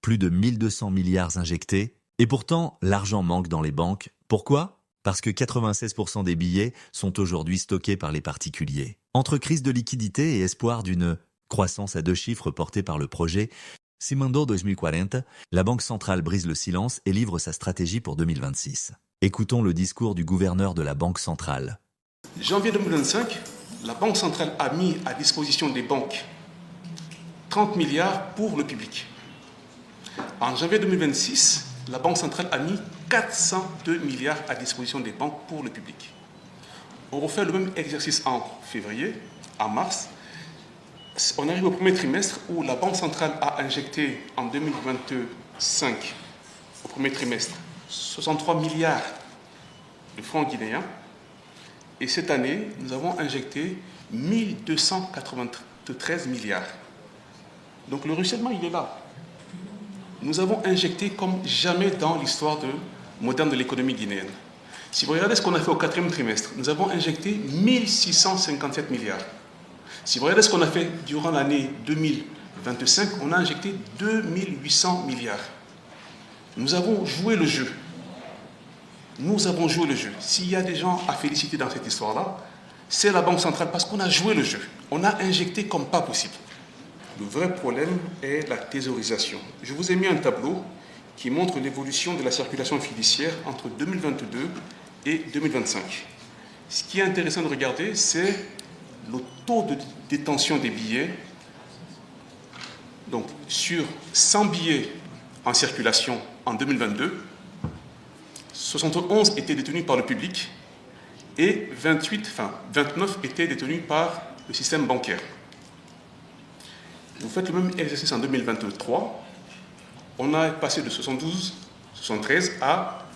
plus de 1200 milliards injectés, et pourtant l'argent manque dans les banques. Pourquoi ? Parce que 96% des billets sont aujourd'hui stockés par les particuliers. Entre crise de liquidité et espoir d'une croissance à 2 chiffres portée par le projet Simandou 2040, la Banque centrale brise le silence et livre sa stratégie pour 2026. Écoutons le discours du gouverneur de la Banque centrale. Janvier 2025, la Banque centrale a mis à disposition des banques 30 milliards pour le public. En janvier 2026, la Banque centrale a mis 402 milliards à disposition des banques pour le public. On refait le même exercice en février, en mars. On arrive au premier trimestre où la Banque centrale a injecté en 2025, au premier trimestre, 63 milliards de francs guinéens. Et cette année, nous avons injecté 1293 milliards. Donc le ruissellement, il est là. Nous avons injecté comme jamais dans l'histoire moderne de l'économie guinéenne. Si vous regardez ce qu'on a fait au quatrième trimestre, nous avons injecté 1657 milliards. Si vous regardez ce qu'on a fait durant l'année 2025, on a injecté 2800 milliards. Nous avons joué le jeu. Nous avons joué le jeu. S'il y a des gens à féliciter dans cette histoire-là, c'est la Banque centrale parce qu'on a joué le jeu. On a injecté comme pas possible. Le vrai problème est la thésaurisation. Je vous ai mis un tableau qui montre l'évolution de la circulation fiduciaire entre 2022 et 2025. Ce qui est intéressant de regarder, c'est le taux de détention des billets. Donc, sur 100 billets en circulation en 2022, 71 étaient détenus par le public et 29 étaient détenus par le système bancaire. Vous faites le même exercice en 2023, on a passé de 72, 73 à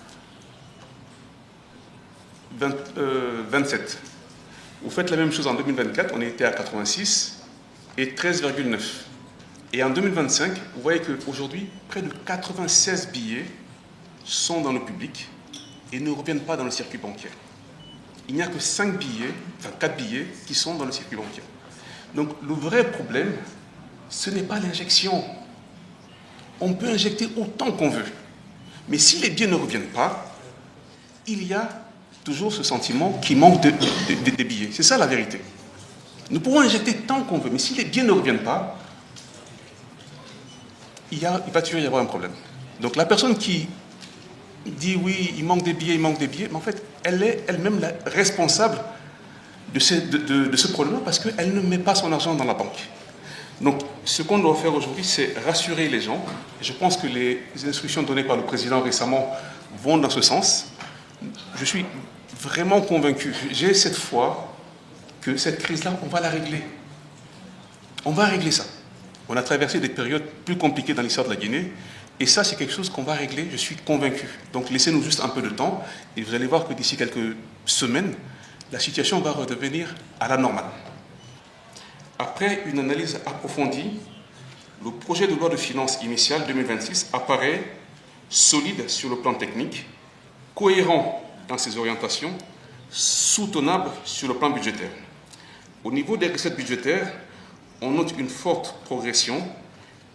27. Vous faites la même chose en 2024, on était à 86 et 13,9. Et en 2025, vous voyez qu'aujourd'hui, près de 96 billets sont dans le public et ne reviennent pas dans le circuit bancaire. Il n'y a que 4 billets qui sont dans le circuit bancaire. Donc le vrai problème, ce n'est pas l'injection. On peut injecter autant qu'on veut. Mais si les billets ne reviennent pas, il y a toujours ce sentiment qu'il manque des billets. C'est ça la vérité. Nous pouvons injecter tant qu'on veut, mais si les billets ne reviennent pas, il va toujours y avoir un problème. Donc la personne qui dit oui, il manque des billets, mais en fait, elle est elle-même la responsable de ce problème parce qu'elle ne met pas son argent dans la banque. Donc, ce qu'on doit faire aujourd'hui, c'est rassurer les gens. Je pense que les instructions données par le président récemment vont dans ce sens. Je suis vraiment convaincu, j'ai cette foi que cette crise-là, on va la régler. On va régler ça. On a traversé des périodes plus compliquées dans l'histoire de la Guinée, et ça, c'est quelque chose qu'on va régler, je suis convaincu. Donc, laissez-nous juste un peu de temps, et vous allez voir que d'ici quelques semaines, la situation va redevenir à la normale. Après une analyse approfondie, le projet de loi de finances initiale 2026 apparaît solide sur le plan technique, cohérent dans ses orientations, soutenable sur le plan budgétaire. Au niveau des recettes budgétaires, on note une forte progression,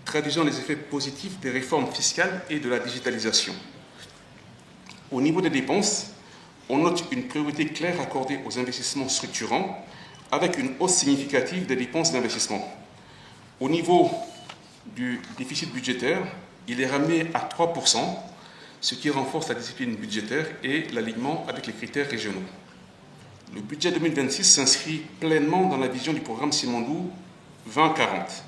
traduisant les effets positifs des réformes fiscales et de la digitalisation. Au niveau des dépenses, on note une priorité claire accordée aux investissements structurants, avec une hausse significative des dépenses d'investissement. Au niveau du déficit budgétaire, il est ramené à 3%, ce qui renforce la discipline budgétaire et l'alignement avec les critères régionaux. Le budget 2026 s'inscrit pleinement dans la vision du programme Simandou 2040,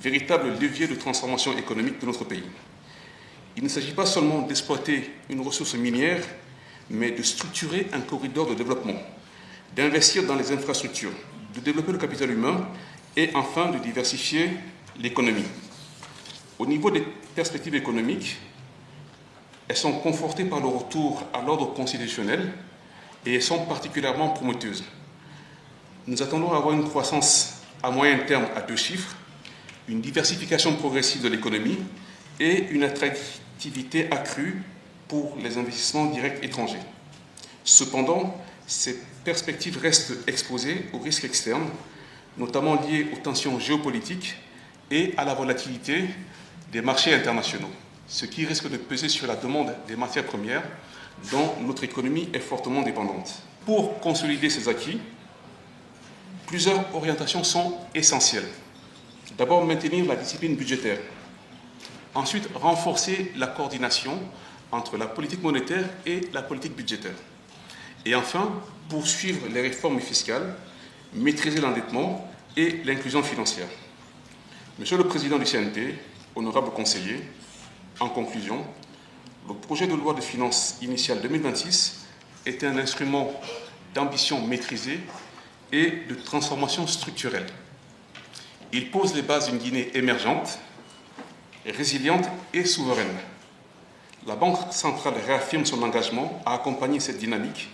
véritable levier de transformation économique de notre pays. Il ne s'agit pas seulement d'exploiter une ressource minière, mais de structurer un corridor de développement, d'investir dans les infrastructures, de développer le capital humain et enfin de diversifier l'économie. Au niveau des perspectives économiques, elles sont confortées par le retour à l'ordre constitutionnel et elles sont particulièrement prometteuses. Nous attendons à avoir une croissance à moyen terme à 2 chiffres, une diversification progressive de l'économie et une attractivité accrue pour les investissements directs étrangers. Cependant, ces perspectives restent exposées aux risques externes, notamment liés aux tensions géopolitiques et à la volatilité des marchés internationaux, ce qui risque de peser sur la demande des matières premières dont notre économie est fortement dépendante. Pour consolider ces acquis, plusieurs orientations sont essentielles. D'abord, maintenir la discipline budgétaire. Ensuite, renforcer la coordination entre la politique monétaire et la politique budgétaire. Et enfin, poursuivre les réformes fiscales, maîtriser l'endettement et l'inclusion financière. Monsieur le Président du CNP, honorables conseillers, en conclusion, le projet de loi de finances initiale 2026 est un instrument d'ambition maîtrisée et de transformation structurelle. Il pose les bases d'une Guinée émergente, résiliente et souveraine. La Banque centrale réaffirme son engagement à accompagner cette dynamique